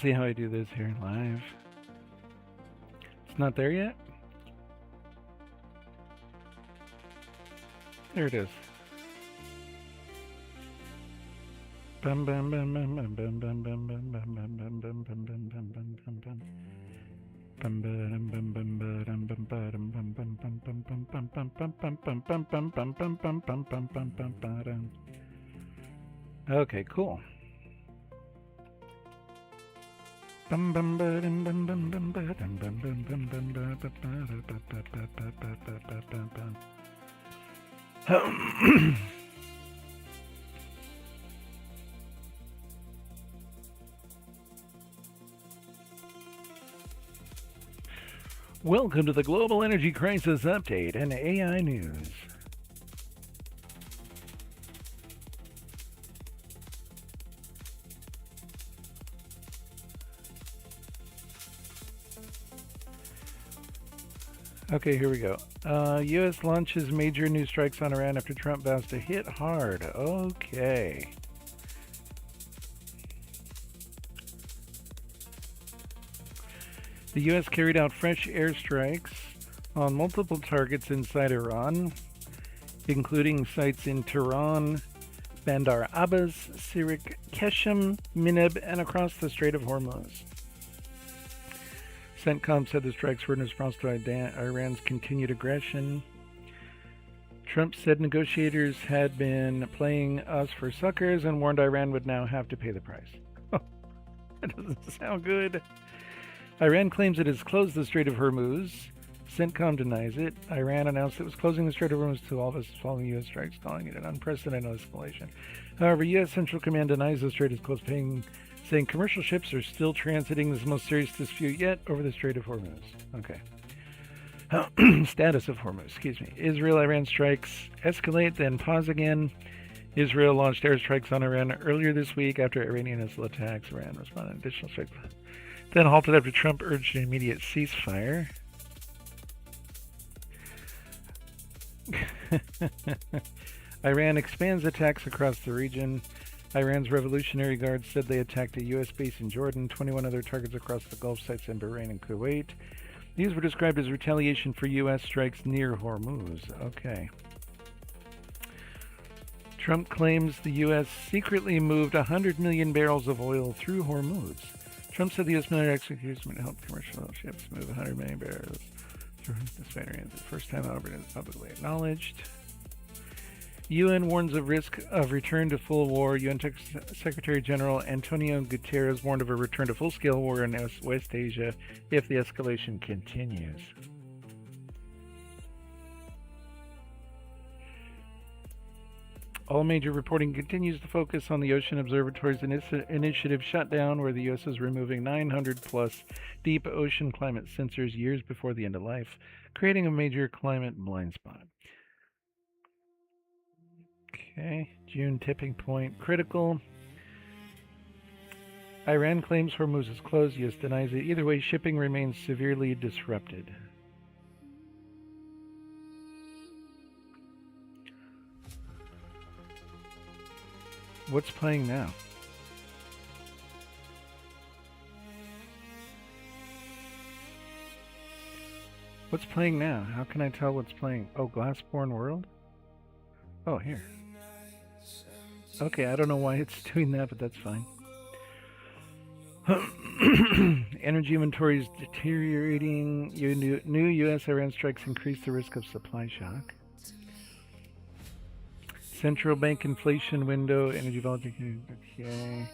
See how I do this here live. It's not there yet? There it is. Okay, cool. Welcome to the Global Energy Crisis Update and AI News. Okay, here we go. U.S. launches major new strikes on Iran after Trump vows to hit hard. Okay. The U.S. carried out fresh airstrikes on multiple targets inside Iran, including sites in Tehran, Bandar Abbas, Sirik, Keshem, Mineb, and across the Strait of Hormuz. CENTCOM said the strikes were in response to Iran's continued aggression. Trump said negotiators had been playing us for suckers and warned Iran would now have to pay the price. That doesn't sound good. Iran claims it has closed the Strait of Hormuz. CENTCOM denies it. Iran announced it was closing the Strait of Hormuz to all vessels following U.S. strikes, calling it an unprecedented escalation. However, U.S. Central Command denies the strait is closed, saying commercial ships are still transiting this most serious dispute yet over the Strait of Hormuz. Okay. Status of Hormuz, excuse me. Israel-Iran strikes escalate, then pause again. Israel launched airstrikes on Iran earlier this week after Iranian missile attacks. Iran responded to additional strikes, then halted after Trump urged an immediate ceasefire. Iran expands attacks across the region. Iran's Revolutionary Guard said they attacked a U.S. base in Jordan, 21 other targets across the Gulf sites in Bahrain and Kuwait. These were described as retaliation for U.S. strikes near Hormuz. Okay. Trump claims the U.S. secretly moved 100 million barrels of oil through Hormuz. Trump said the U.S. military execution would help commercial ships move 100 million barrels through this Mediterranean. The first time, however, it is publicly acknowledged. UN warns of risk of return to full war. UN Secretary General Antonio Guterres warned of a return to full-scale war in West Asia if the escalation continues. All major reporting continues to focus on the Ocean Observatory's initiative shutdown, where the U.S. is removing 900-plus deep ocean climate sensors years before the end of life, creating a major climate blind spot. Okay, June tipping point critical. Iran claims Hormuz is closed. U.S. denies it. Either way, shipping remains severely disrupted. What's playing now? What's playing now? How can I tell what's playing? Oh, Glassborn World? Oh, here. Okay, I don't know why it's doing that, but that's fine. Energy inventories deteriorating. New U.S.-Iran strikes increase the risk of supply shock. Central bank inflation window. Energy volatility. Okay.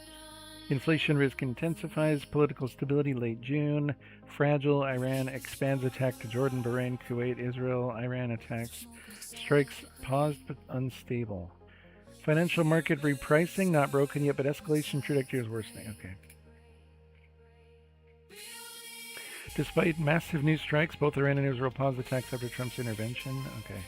Inflation risk intensifies. Political stability late June. Fragile. Iran expands attack to Jordan, Bahrain, Kuwait, Israel. Iran attacks. Strikes paused but unstable. Financial market repricing, not broken yet, but escalation trajectory is worsening. Okay. Despite massive new strikes, both Iran and Israel paused attacks after Trump's intervention. Okay.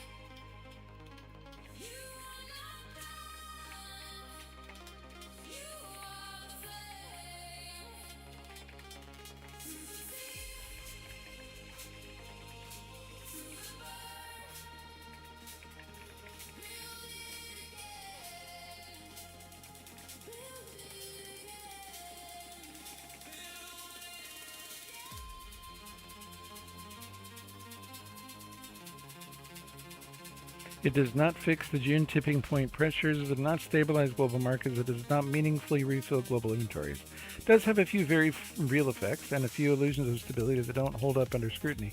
It does not fix the June tipping point pressures. It does not stabilize global markets. It does not meaningfully refill global inventories. It does have a few very real effects and a few illusions of stability that don't hold up under scrutiny.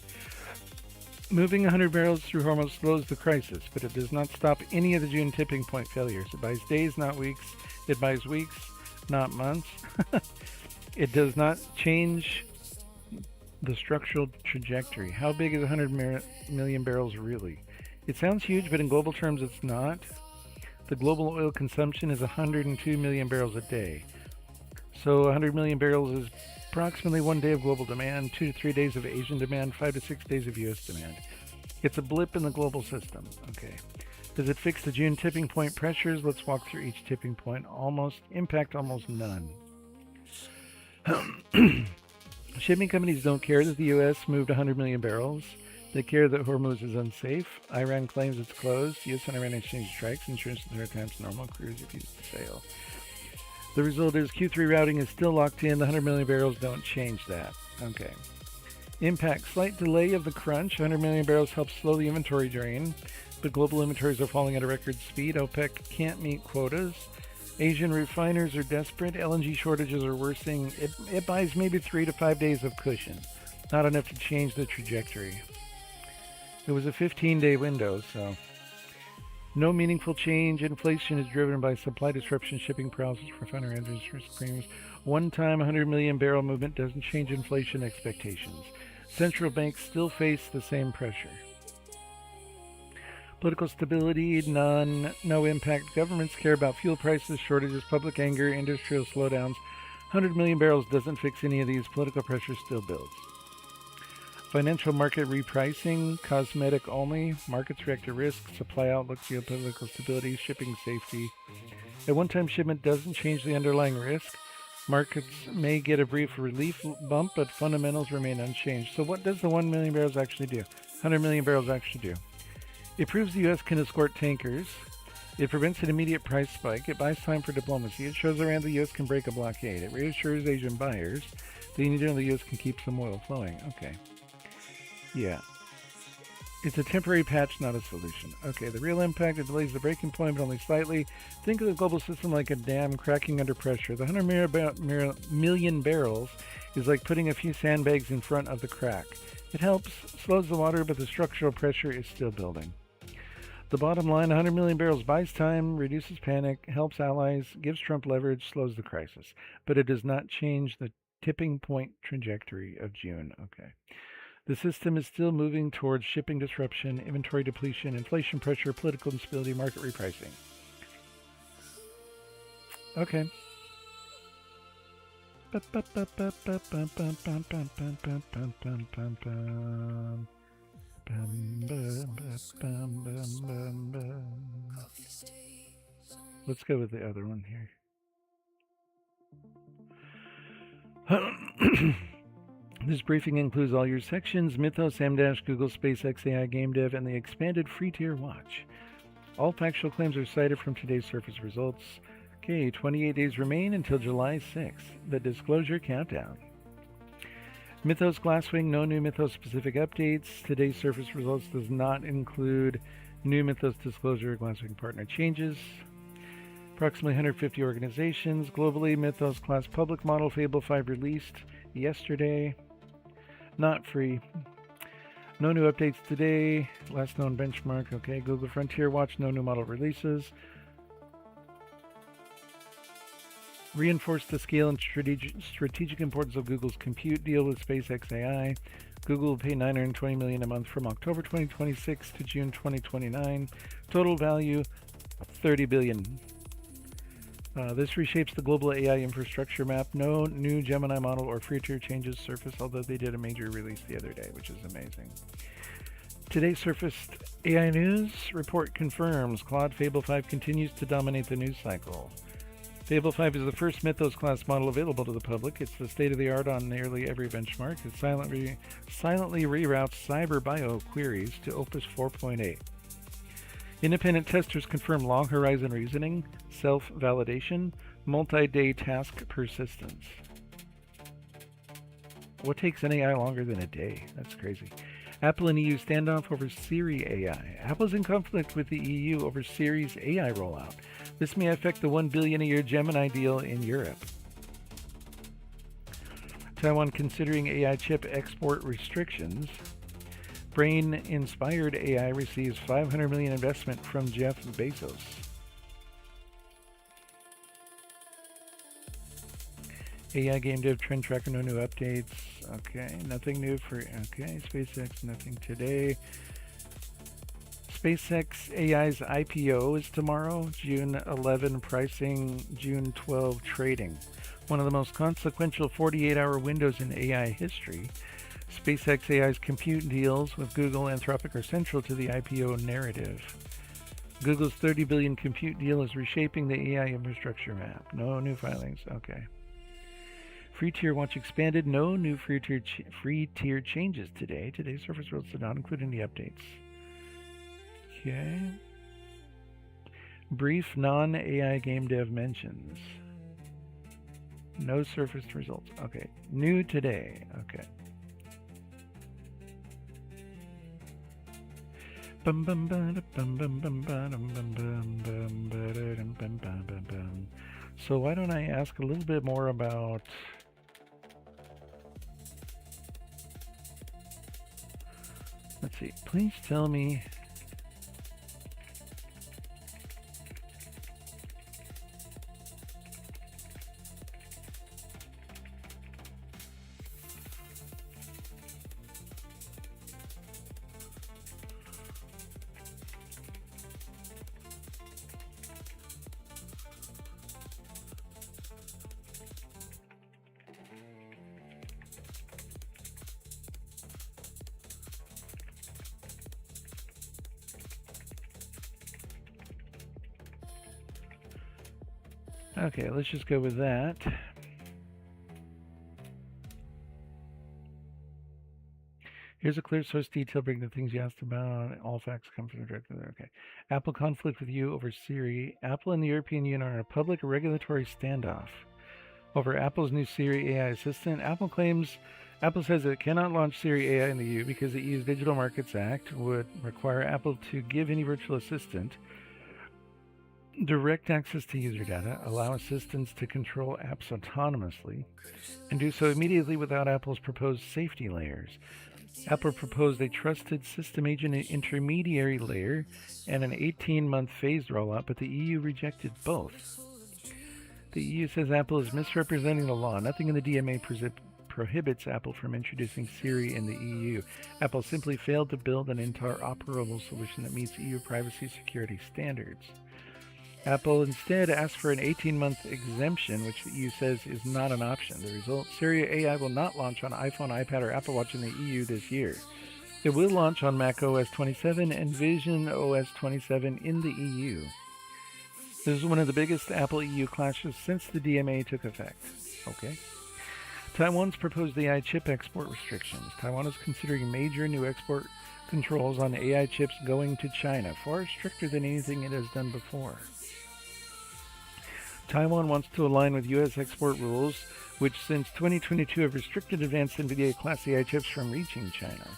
Moving 100 barrels through Hormuz slows the crisis, but it does not stop any of the June tipping point failures. It buys days, not weeks. It buys weeks, not months. It does not change the structural trajectory. How big is 100 million barrels really? It sounds huge, but in global terms it's not. The global oil consumption is 102 million barrels a day. So 100 million barrels is approximately 1 day of global demand, 2 to 3 days of Asian demand, 5 to 6 days of US demand. It's a blip in the global system. Okay. Does it fix the June tipping point pressures? Let's walk through each tipping point. Impact almost none. Shipping companies don't care that the US moved 100 million barrels. They care that Hormuz is unsafe. Iran claims it's closed. US and Iran exchange strikes. Insurance and maritime normal. Crews refuse to sail. The result is Q3 routing is still locked in. The 100 million barrels don't change that. Okay. Impact. Slight delay of the crunch. 100 million barrels helps slow the inventory drain, but global inventories are falling at a record speed. OPEC can't meet quotas. Asian refiners are desperate. LNG shortages are worsening. It buys maybe 3 to 5 days of cushion. Not enough to change the trajectory. It was a 15-day window, so no meaningful change. Inflation is driven by supply disruption, shipping paralysis, refinery interest premiums. One-time 100 million barrel movement doesn't change inflation expectations. Central banks still face the same pressure. Political stability, none. No impact. Governments care about fuel prices, shortages, public anger, industrial slowdowns. 100 million barrels doesn't fix any of these. Political pressure still builds. Financial market repricing, cosmetic only. Markets react to risk, supply outlook, geopolitical stability, shipping safety. A one-time shipment doesn't change the underlying risk. Markets may get a brief relief bump, but fundamentals remain unchanged. So what does the 1 million barrels actually do? 100 million barrels actually do? It proves the U.S. can escort tankers. It prevents an immediate price spike. It buys time for diplomacy. It shows Iran the U.S. can break a blockade. It reassures Asian buyers that the U.S. can keep some oil flowing. Okay. Yeah. It's a temporary patch, not a solution. Okay, the real impact, it delays the breaking point, but only slightly. Think of the global system like a dam cracking under pressure. The 100 million barrels is like putting a few sandbags in front of the crack. It helps, slows the water, but the structural pressure is still building. The bottom line, 100 million barrels buys time, reduces panic, helps allies, gives Trump leverage, slows the crisis. But it does not change the tipping point trajectory of June. Okay. The system is still moving towards shipping disruption, inventory depletion, inflation pressure, political instability, market repricing. Okay. Let's go with the other one here. This briefing includes all your sections: Mythos, M-, Google, SpaceX, AI, Game Dev, and the expanded free tier watch. All factual claims are cited from today's surface results. Okay, 28 days remain until July 6th. The disclosure countdown. Mythos Glasswing, no new Mythos specific updates. Today's surface results does not include new Mythos disclosure Glasswing partner changes. Approximately 150 organizations. Globally, Mythos class public model Fable 5 released yesterday. Not free. No new updates today. Last known benchmark. Okay, Google Frontier Watch, no new model releases. Reinforce the scale and strategic importance of Google's compute deal with SpaceX AI. Google will pay $920 million a month from October 2026 to June 2029. Total value, $30 billion. This reshapes the global AI infrastructure map. No new Gemini model or free tier changes surface, although they did a major release the other day, which is amazing. Today surfaced AI news report confirms Claude Fable 5 continues to dominate the news cycle. Fable 5 is the first Mythos class model available to the public. It's the state of the art on nearly every benchmark. It silently reroutes cyber bio queries to Opus 4.8. Independent testers confirm long horizon reasoning, self-validation, multi-day task persistence. What takes an AI longer than a day? That's crazy. Apple and EU standoff over Siri AI. Apple's in conflict with the EU over Siri's AI rollout. This may affect the $1 billion a year Gemini deal in Europe. Taiwan considering AI chip export restrictions. Brain-inspired AI receives $500 million investment from Jeff Bezos. AI game dev trend tracker, no new updates. Okay, nothing new for, okay, SpaceX, nothing today. SpaceX AI's IPO is tomorrow, June 11 pricing, June 12 trading. One of the most consequential 48-hour windows in AI history. SpaceX AI's compute deals with Google Anthropic are central to the IPO narrative. Google's $30 billion compute deal is reshaping the AI infrastructure map. No new filings. Okay. Free tier watch expanded. No new free tier changes today. Today's Surface Worlds did not include any updates. Okay. Brief non-AI game dev mentions. No surfaced results. Okay. New today. Okay. So why don't I ask a little bit more about let's see. Please tell me okay, let's just go with that. Here's a clear source detail bringing the things you asked about. All facts come from the director there. Okay. Apple conflict with you over Siri. Apple and the European Union are in a public regulatory standoff over Apple's new Siri AI assistant. Apple says it cannot launch Siri AI in the EU because the EU's Digital Markets Act would require Apple to give any virtual assistant direct access to user data, allow assistants to control apps autonomously, and do so immediately without Apple's proposed safety layers. Apple proposed a trusted system agent intermediary layer and an 18-month phased rollout, but the EU rejected both. The EU says Apple is misrepresenting the law. Nothing in the DMA prohibits Apple from introducing Siri in the EU. Apple simply failed to build an interoperable solution that meets EU privacy security standards. Apple instead asked for an 18-month exemption, which the EU says is not an option. The result, Siri AI will not launch on iPhone, iPad, or Apple Watch in the EU this year. It will launch on Mac OS 27 and Vision OS 27 in the EU. This is one of the biggest Apple EU clashes since the DMA took effect. Okay. Taiwan's proposed AI chip export restrictions. Taiwan is considering major new export controls on AI chips going to China, far stricter than anything it has done before. Taiwan wants to align with U.S. export rules, which since 2022 have restricted advanced NVIDIA Class AI chips from reaching China.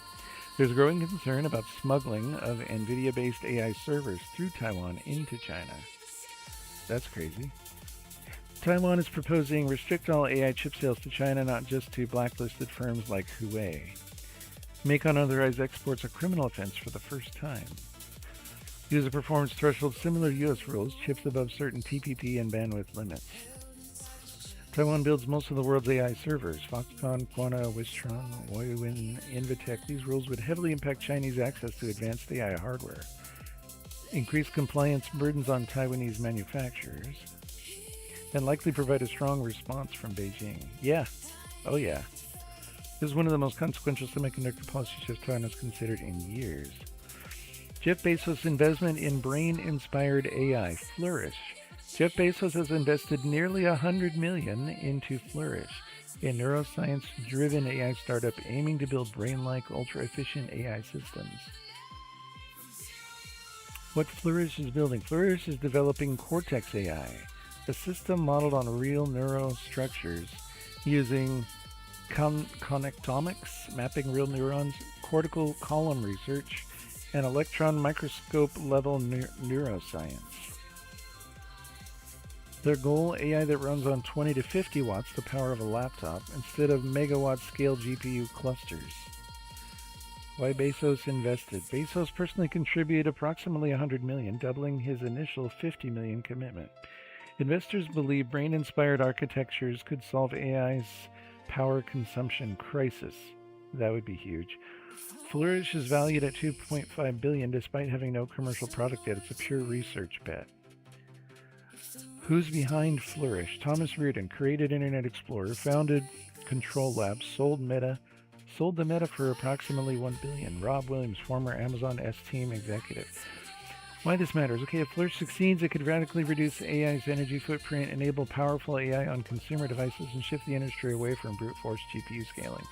There's growing concern about smuggling of NVIDIA-based AI servers through Taiwan into China. That's crazy. Taiwan is proposing restrict all AI chip sales to China, not just to blacklisted firms like Huawei. Make unauthorized exports a criminal offense for the first time. Use a performance threshold similar to U.S. rules, chips above certain TPP and bandwidth limits. Taiwan builds most of the world's AI servers. Foxconn, Quanta, Wistron, Huawei, Invitec. These rules would heavily impact Chinese access to advanced AI hardware. Increase compliance burdens on Taiwanese manufacturers. And likely provide a strong response from Beijing. Yeah. Oh yeah. This is one of the most consequential semiconductor policy shifts Taiwan has considered in years. Jeff Bezos' investment in brain-inspired AI, Flourish. Jeff Bezos has invested nearly $100 million into Flourish, a neuroscience-driven AI startup aiming to build brain-like, ultra-efficient AI systems. What Flourish is building? Flourish is developing Cortex AI, a system modeled on real neural structures using connectomics, mapping real neurons. cortical column research, and electron microscope level neuroscience. Their goal, AI that runs on 20 to 50 watts, the power of a laptop, instead of megawatt scale GPU clusters. Why Bezos invested. Bezos personally contributed approximately $100 million, doubling his initial $50 million commitment. Investors believe brain-inspired architectures could solve AI's power consumption crisis. That would be huge. Flourish is valued at $2.5 billion despite having no commercial product yet. It's a pure research bet. Who's behind Flourish? Thomas Reardon, created Internet Explorer, founded Control Labs, sold the Meta for approximately $1 billion. Rob Williams, former Amazon S-Team executive. Why this matters. Okay, if Flourish succeeds, it could radically reduce AI's energy footprint, enable powerful AI on consumer devices, and shift the industry away from brute force GPU scaling.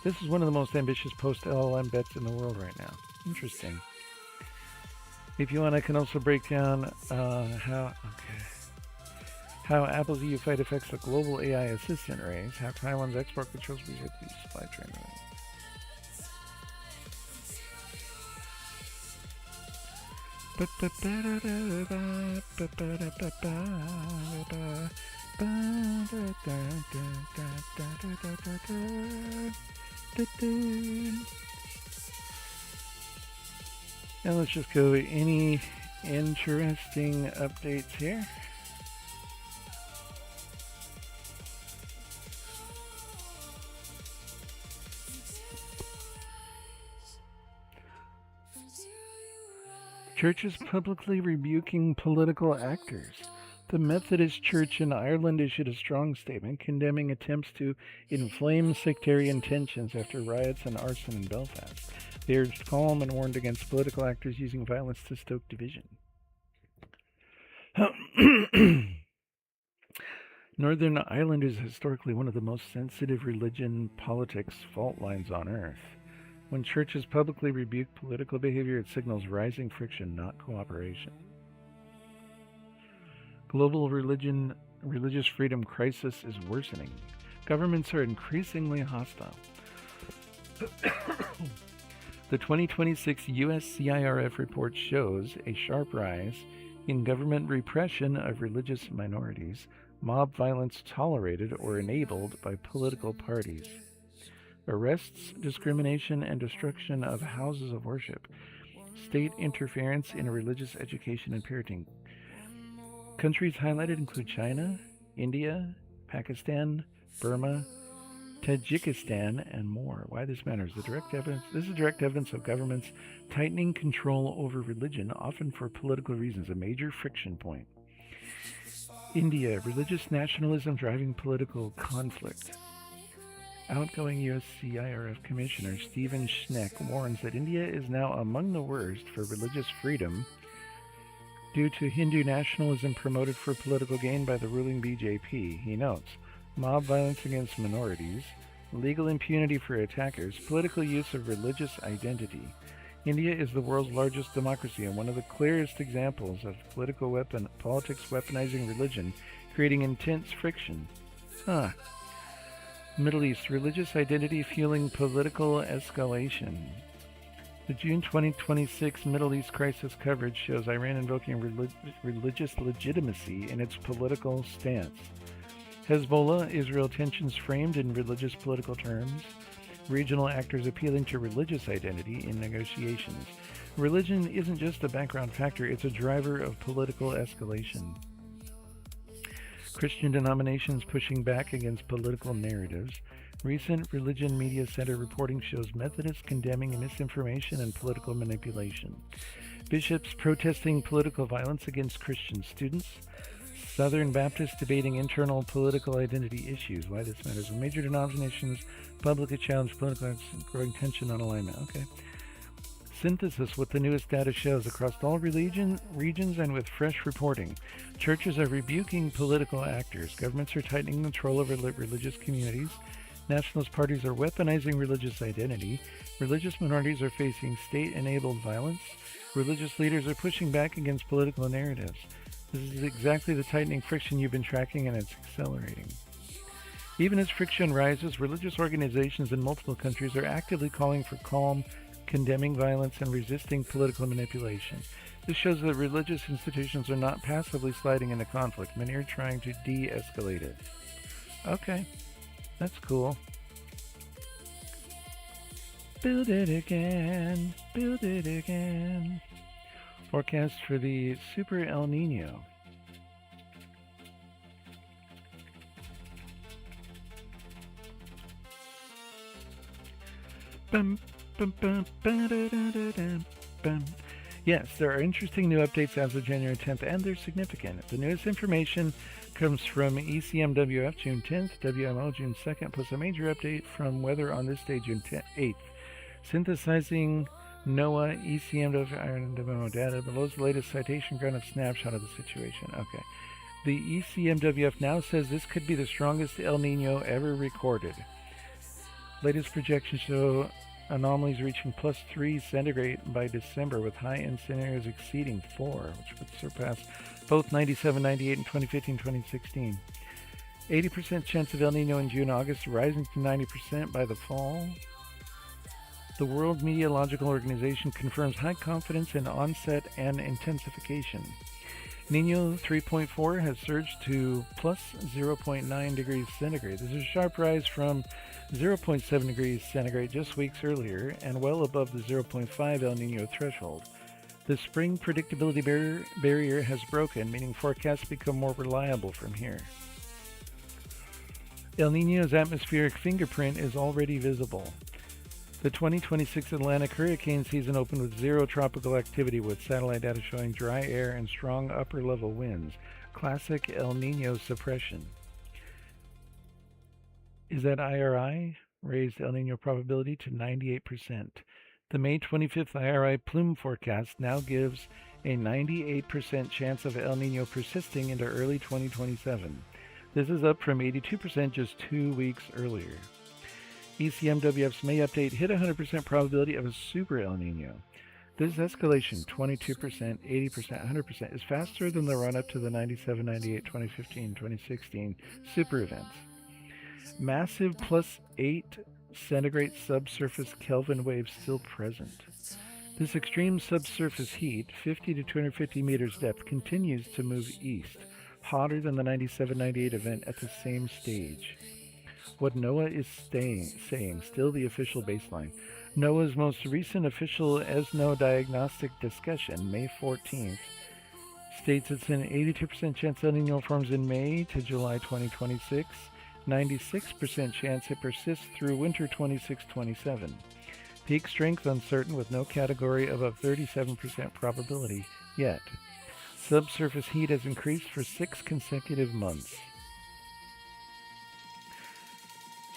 This is one of the most ambitious post-LLM bets in the world right now. Interesting. If you want, I can also break down how Apple's EU fight affects the global AI assistant race, how Taiwan's export controls reshape the supply chain. Now let's just go any interesting updates here. Churches publicly rebuking political actors. The Methodist Church in Ireland issued a strong statement condemning attempts to inflame sectarian tensions after riots and arson in Belfast. They urged calm and warned against political actors using violence to stoke division. Northern Ireland is historically one of the most sensitive religion politics fault lines on Earth. When churches publicly rebuke political behavior, it signals rising friction, not cooperation. Global religious freedom crisis is worsening. Governments are increasingly hostile. The 2026 US CIRF report shows a sharp rise in government repression of religious minorities, mob violence tolerated or enabled by political parties, arrests, discrimination, and destruction of houses of worship, state interference in religious education and parenting. Countries highlighted include China, India, Pakistan, Burma, Tajikistan, and more. Why this matters. This is direct evidence of governments tightening control over religion, often for political reasons, a major friction point. India, religious nationalism driving political conflict. Outgoing US CIRF Commissioner Stephen Schneck warns that India is now among the worst for religious freedom due to Hindu nationalism promoted for political gain by the ruling BJP. He notes, mob violence against minorities, legal impunity for attackers, political use of religious identity. India is the world's largest democracy and one of the clearest examples of politics weaponizing religion, creating intense friction. Middle East, religious identity fueling political escalation. The June 2026 Middle East crisis coverage shows Iran invoking religious legitimacy in its political stance. Hezbollah-Israel tensions framed in religious political terms. Regional actors appealing to religious identity in negotiations. Religion isn't just a background factor, it's a driver of political escalation. Christian denominations pushing back against political narratives. Recent Religion Media Center reporting shows Methodists condemning misinformation and political manipulation. Bishops protesting political violence against Christian students. Southern Baptists debating internal political identity issues. Why this matters. Major denominations publicly challenge political growing tension on alignment. Okay. Synthesis, what the newest data shows across all regions and with fresh reporting. Churches are rebuking political actors. Governments are tightening control over religious communities. Nationalist parties are weaponizing religious identity. Religious minorities are facing state-enabled violence. Religious leaders are pushing back against political narratives. This is exactly the tightening friction you've been tracking, and it's accelerating. Even as friction rises, religious organizations in multiple countries are actively calling for calm, condemning violence, and resisting political manipulation. This shows that religious institutions are not passively sliding into conflict. Many are trying to de-escalate it. Okay, that's cool. Build it again, build it again. Forecast for the Super El Nino. Bum, bum, bum, bum. Yes, there are interesting new updates as of January 10th, and they're significant. The newest information comes from ECMWF June 10th, WMO June 2nd, plus a major update from Weather on this day June 8th. Synthesizing NOAA ECMWF data below the latest citation ground of snapshot of the situation. Okay. The ECMWF now says this could be the strongest El Nino ever recorded. Latest projections show anomalies reaching +3 centigrade by December, with high-end scenarios exceeding 4, which would surpass both 97, 98, and 2015, 2016. 80% chance of El Nino in June, August, rising to 90% by the fall. The World Meteorological Organization confirms high confidence in onset and intensification. Nino 3.4 has surged to plus 0.9 degrees centigrade. This is a sharp rise from 0.7 degrees centigrade just weeks earlier, and well above the 0.5 El Nino threshold. The spring predictability barrier has broken, meaning forecasts become more reliable from here. El Nino's atmospheric fingerprint is already visible. The 2026 Atlantic hurricane season opened with zero tropical activity, with satellite data showing dry air and strong upper-level winds. Classic El Nino suppression. Is that IRI? Raised El Nino probability to 98%. The May 25th IRI plume forecast now gives a 98% chance of El Nino persisting into early 2027. This is up from 82% just 2 weeks earlier. ECMWF's May update hit 100% probability of a super El Nino. This escalation, 22%, 80%, 100%, is faster than the run-up to the 97, 98, 2015, 2016 super events. Massive +8 centigrade subsurface Kelvin wave still present. This extreme subsurface heat, 50 to 250 meters depth, continues to move east, hotter than the 97, 98 event at the same stage. What NOAA is saying, still the official baseline. NOAA's most recent official ESNO diagnostic discussion, May 14th, states it's an 82% chance El Nino forms in May to July 2026, 96% chance it persists through winter 26-27. Peak strength uncertain, with no category above 37% probability yet. Subsurface heat has increased for 6 consecutive months.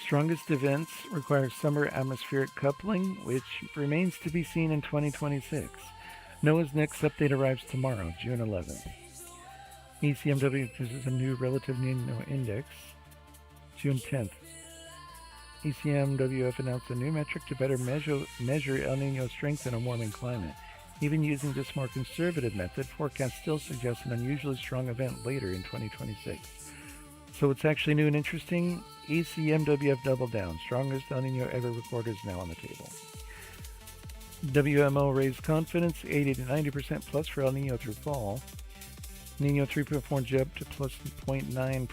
Strongest events require summer atmospheric coupling, which remains to be seen in 2026. NOAA's next update arrives tomorrow, June 11th. ECMW introduces a new relative Nino index, June 10th. ECMWF announced a new metric to better measure El Nino strength in a warming climate. Even using this more conservative method, forecasts still suggest an unusually strong event later in 2026. So what's actually new and interesting? ECMWF doubled down. Strongest El Nino ever recorded is now on the table. WMO raised confidence, 80 to 90% plus for El Nino through fall. Nino 3.4 jumped to plus 0.9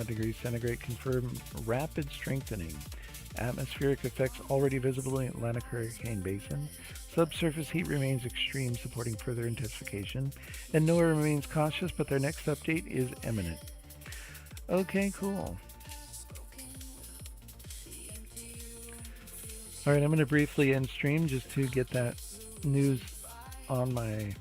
degrees centigrade, confirmed rapid strengthening. Atmospheric effects already visible in the Atlantic hurricane basin. Subsurface heat remains extreme, supporting further intensification. And NOAA remains cautious, but their next update is imminent. Okay, cool. Alright, I'm going to briefly end stream just to get that news on my